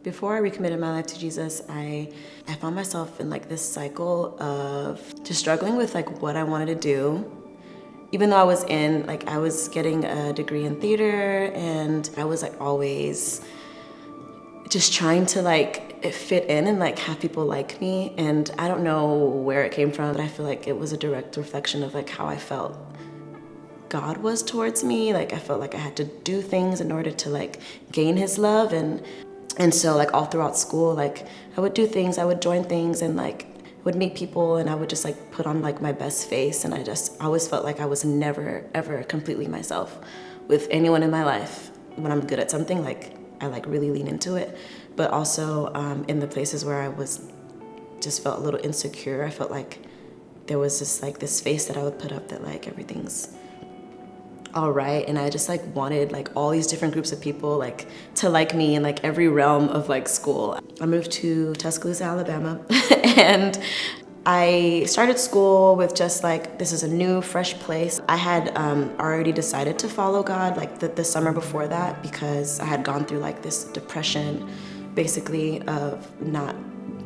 Before I recommitted my life to Jesus, I found myself in like this cycle of just struggling with like what I wanted to do. Even though I was getting a degree in theater, and I was like always just trying to like fit in and like have people like me. And I don't know where it came from, but I feel like it was a direct reflection of like how I felt God was towards me. Like I felt like I had to do things in order to like gain his love. And so like all throughout school, like I would do things, I would join things, and like would meet people, and I would just like put on like my best face. And I always felt like I was never ever completely myself with anyone in my life. When I'm good at something, like I like really lean into it. But also in the places where I just felt a little insecure, I felt like there was this face that I would put up that like everything's all right. And I just like wanted like all these different groups of people like to like me in like every realm of like school. I moved to Tuscaloosa, Alabama, and I started school with just like, this is a new, fresh place. I had already decided to follow God like the summer before that, because I had gone through like this depression, basically, of not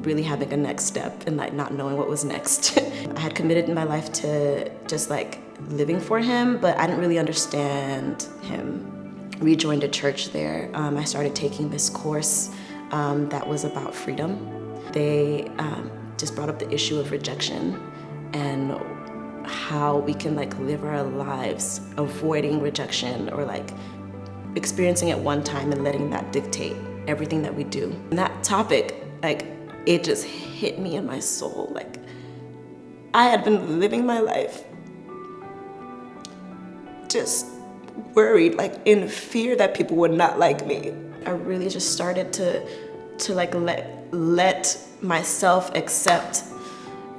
really having a next step and like not knowing what was next. I had committed my life to just like living for him, but I didn't really understand him. Rejoined a church there. I started taking this course that was about freedom. They just brought up the issue of rejection and how we can like live our lives avoiding rejection, or like experiencing it one time and letting that dictate everything that we do. And that topic, like, it just hit me in my soul. Like, I had been living my life just worried, like in fear that people would not like me. I really just started to like let myself accept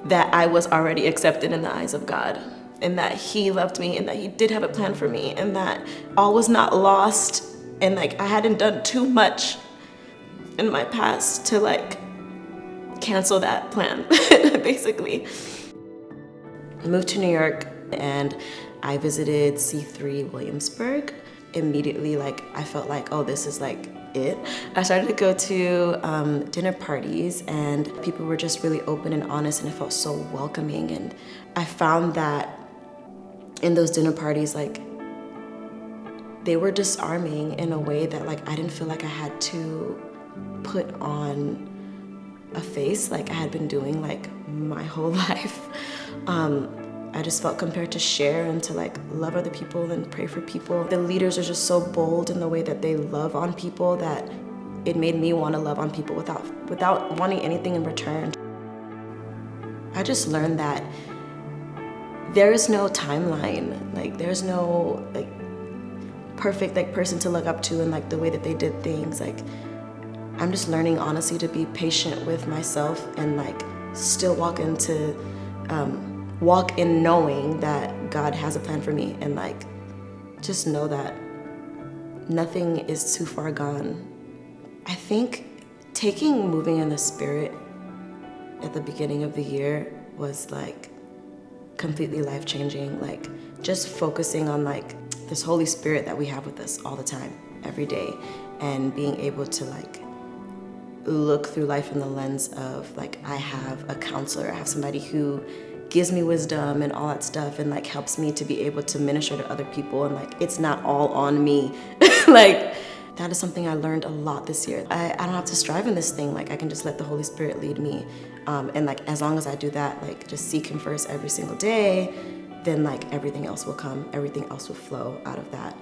that I was already accepted in the eyes of God, and that he loved me, and that he did have a plan for me, and that all was not lost, and like I hadn't done too much in my past to like cancel that plan, basically. I moved to New York and I visited C3 Williamsburg. Immediately, like I felt like, oh, this is like it. I started to go to dinner parties, and people were just really open and honest, and it felt so welcoming. And I found that in those dinner parties, like they were disarming in a way that like I didn't feel like I had to put on a face like I had been doing like my whole life. I just felt compelled to share and to like love other people and pray for people. The leaders are just so bold in the way that they love on people that it made me want to love on people without wanting anything in return. I just learned that there is no timeline. Like there's no like perfect like person to look up to and like the way that they did things. Like I'm just learning honestly to be patient with myself and like still walk in knowing that God has a plan for me, and like just know that nothing is too far gone. I think moving in the Spirit at the beginning of the year was like completely life-changing. Like just focusing on like this Holy Spirit that we have with us all the time, every day, and being able to like look through life in the lens of like I have a counselor, I have somebody who gives me wisdom and all that stuff, and like helps me to be able to minister to other people, and like it's not all on me. Like that is something I learned a lot this year. I don't have to strive in this thing. Like I can just let the Holy Spirit lead me, and like as long as I do that, like just seek him first every single day, then like everything else will come, everything else will flow out of that.